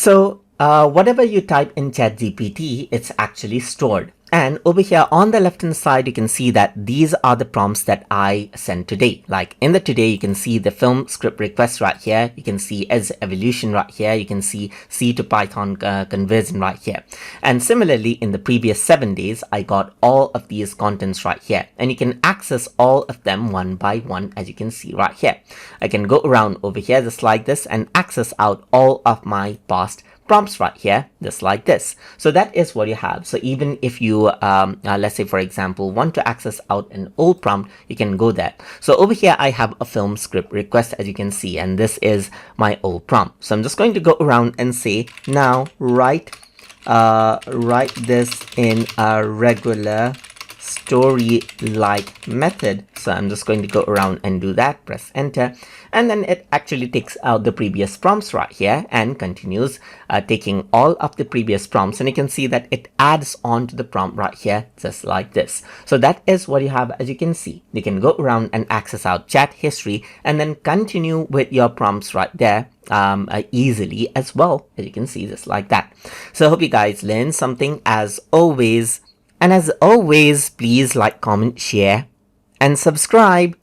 So whatever you type in ChatGPT, it's actually stored. And over here on the left hand side, you can see that these are the prompts that I sent today. Like in the today, you can see the film script request right here. You can see as evolution right here. You can see C to Python conversion right here. And similarly, in the previous 7 days, I got all of these contents right here. And you can access all of them one by one, as you can see right here. I can go around over here just like this and access out all of my past prompts right here, just like this. So that is what you have. So even if you let's say for example want to access out an old prompt, you can go there. So over here I have a film script request, as you can see, and this is my old prompt. So I'm just going to go around and say, now write this in a regular story like method. So I'm just going to go around and do that, press enter, and then it actually takes out the previous prompts right here and continues taking all of the previous prompts, and you can see that it adds on to the prompt right here just like this. So that is what you have. As you can see, you can go around and access out chat history and then continue with your prompts right there easily as well, as you can see, just like that. So I hope you guys learned something as always. And as always, please like, comment, share, and subscribe.